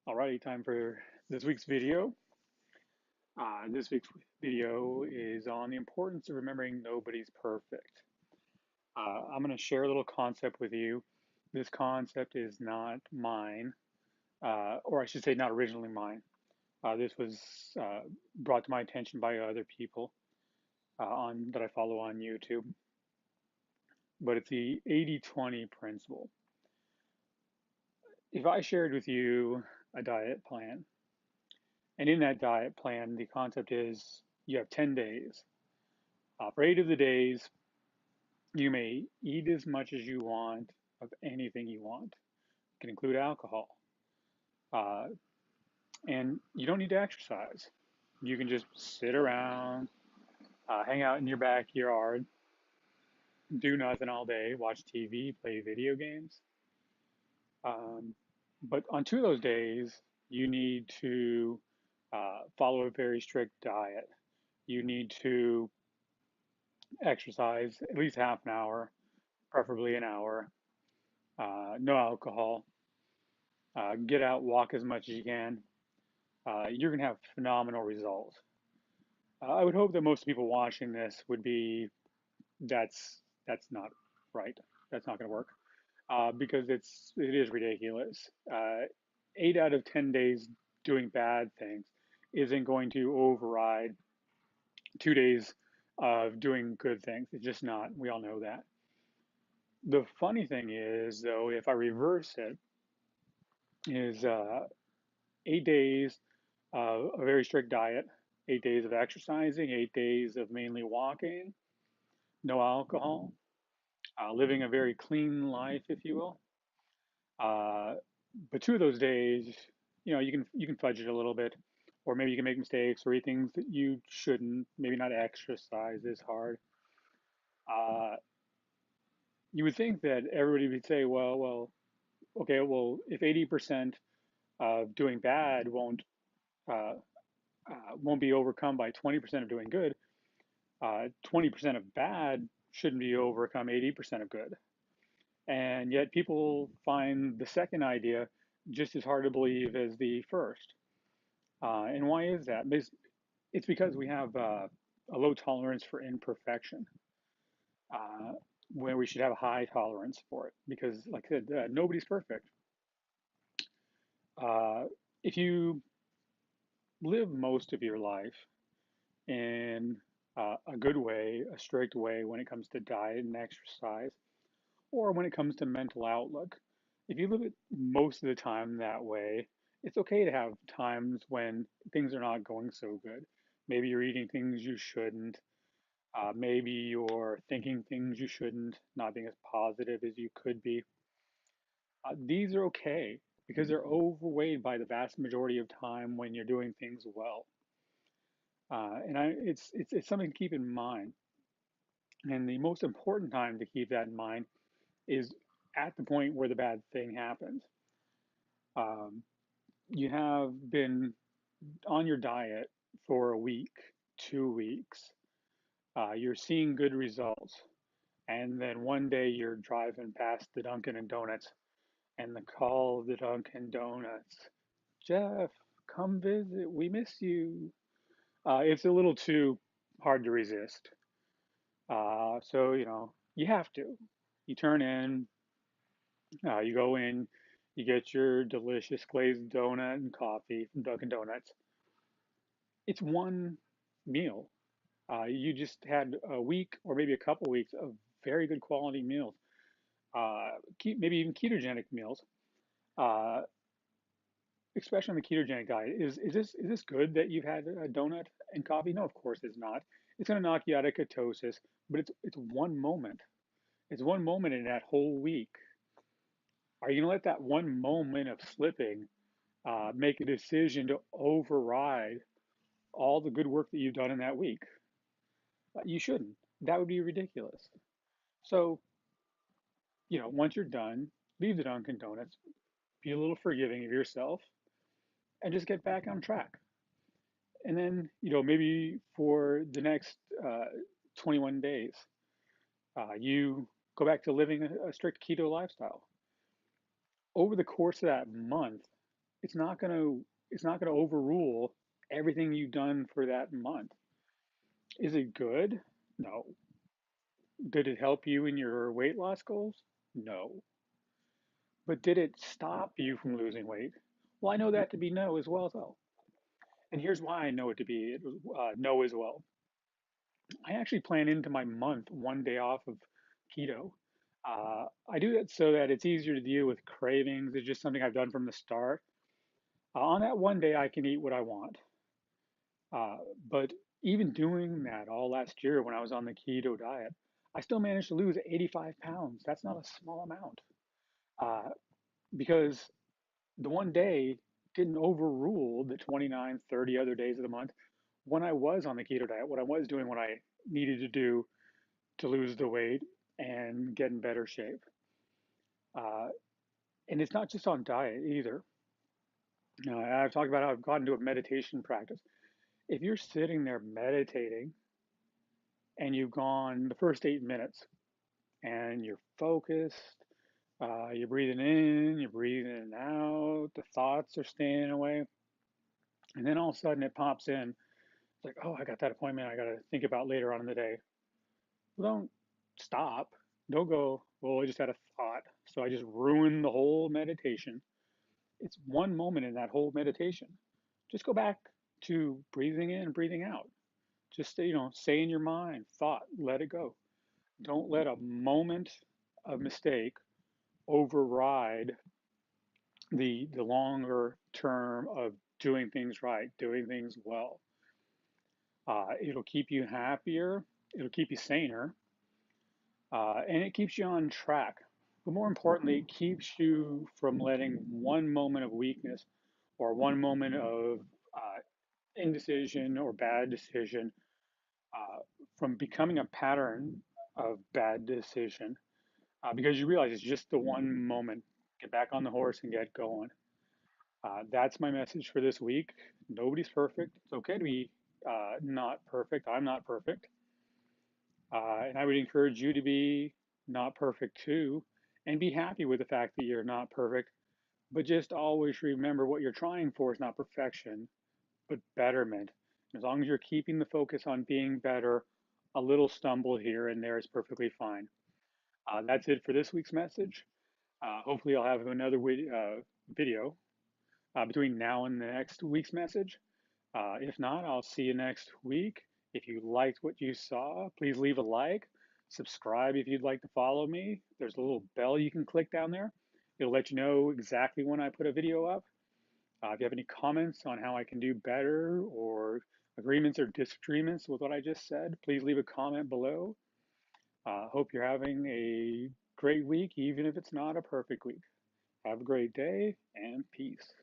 Alrighty, time for this week's video. This week's video is on the importance of remembering nobody's perfect. I'm going to share a little concept with you. This concept is not mine, or I should say, not originally mine. This was brought to my attention by other people on that I follow on YouTube. But it's the 80-20 principle. If I shared with you a diet plan, and in that diet plan, the concept is you have 10 days. For 8 of the days, you may eat as much as you want of anything you want. It can include alcohol. Uh, and you don't need to exercise. You can just sit around, hang out in your backyard, do nothing all day, watch TV, play video games. Um, but on 2 of those days, you need to follow a very strict diet. You need to exercise at least half an hour, preferably an hour. No alcohol. Get out, walk as much as you can. You're going to have phenomenal results. I would hope that most people watching this would be that's not right. That's not going to work because it is ridiculous. 8 out of 10 days doing bad things isn't going to override 2 days of doing good things. It's just not. We all know that. The funny thing is, though, if I reverse it, is 8 days of a very strict diet, 8 days of exercising, 8 days of mainly walking, no alcohol, living a very clean life, if you will. Uh, but 2 of those days, you can fudge it a little bit, or maybe you can make mistakes or eat things that you shouldn't. Maybe not exercise as hard. Uh, you would think that everybody would say, okay, well, if 80% of doing bad uh, won't be overcome by 20% of doing good, 20% of bad shouldn't be overcome 80% of good. And yet people find the second idea just as hard to believe as the first. And why is that? It's because we have a low tolerance for imperfection, uh, where we should have a high tolerance for it. Because, like I said, nobody's perfect. Uh, if you live most of your life in a good way, a strict way when it comes to diet and exercise, or when it comes to mental outlook. If you live it most of the time that way, it's okay to have times when things are not going so good. Maybe you're eating things you shouldn't. Maybe you're thinking things you shouldn't, not being as positive as you could be. These are okay because they're overweighed by the vast majority of time when you're doing things well. It's something to keep in mind. And the most important time to keep that in mind is at the point where the bad thing happens. Um, you have been on your diet for a week, 2 weeks, you're seeing good results. And then one day you're driving past the Dunkin' and Donuts and the call of the Dunkin' Donuts, Jeff, come visit, we miss you. It's a little too hard to resist. So, you have to. You turn in, you go in, you get your delicious glazed donut and coffee from Dunkin' Donuts. It's one meal. You just had a week or maybe a couple weeks of very good quality meals, maybe even ketogenic meals. Uh, Especially on the ketogenic diet, is this good that you've had a donut and coffee? No, of course it's not. It's going to knock you out of ketosis, but it's one moment. It's one moment in that whole week. Are you going to let that one moment of slipping make a decision to override all the good work that you've done in that week? You shouldn't. That would be ridiculous. So, once you're done, leave the Dunkin' Donuts, be a little forgiving of yourself, and just get back on track. And then, maybe for the next 21 days, you go back to living a strict keto lifestyle. Over the course of that month, it's not gonna overrule everything you've done for that month. Is it good? No. Did it help you in your weight loss goals? No. But did it stop you from losing weight? Well, I know that to be no as well, though. And here's why I know it to be no as well. I actually plan into my month 1 day off of keto. I do that so that it's easier to deal with cravings. It's just something I've done from the start. On that 1 day, I can eat what I want. But even doing that all last year when I was on the keto diet, I still managed to lose 85 pounds. That's not a small amount uh, because the 1 day didn't overrule the 29, 30 other days of the month when I was on the keto diet, what I was doing, what I needed to do to lose the weight and get in better shape. Uh, and it's not just on diet either. I've talked about how I've gotten into a meditation practice. If you're sitting there meditating and you've gone the first 8 minutes and you're focused, you're breathing in, you're breathing out, the thoughts are staying away, and then all of a sudden it pops in. It's like, oh, I got that appointment I got to think about later on in the day. Well, don't stop. Don't go, well, I just had a thought. So I just ruined the whole meditation. It's one moment in that whole meditation. Just go back to breathing in and breathing out. Just, say in your mind, thought, let it go. Don't let a moment of mistake override the longer term of doing things right, doing things well. It'll keep you happier, it'll keep you saner, and it keeps you on track. But more importantly, it keeps you from letting one moment of weakness or one moment of uh, indecision or bad decision uh, from becoming a pattern of bad decision because you realize it's just the one moment. Get back on the horse and get going. That's my message for this week. Nobody's perfect. It's okay to be not perfect. I'm not perfect. And I would encourage you to be not perfect too and be happy with the fact that you're not perfect. But just always remember what you're trying for is not perfection, but betterment. As long as you're keeping the focus on being better, a little stumble here and there is perfectly fine. That's it for this week's message. Hopefully, I'll have another video between now and the next week's message. If not, I'll see you next week. If you liked what you saw, please leave a like. Subscribe if you'd like to follow me. There's a little bell you can click down there. It'll let you know exactly when I put a video up. If you have any comments on how I can do better or agreements or disagreements with what I just said, please leave a comment below. Hope you're having a great week, even if it's not a perfect week. Have a great day and peace.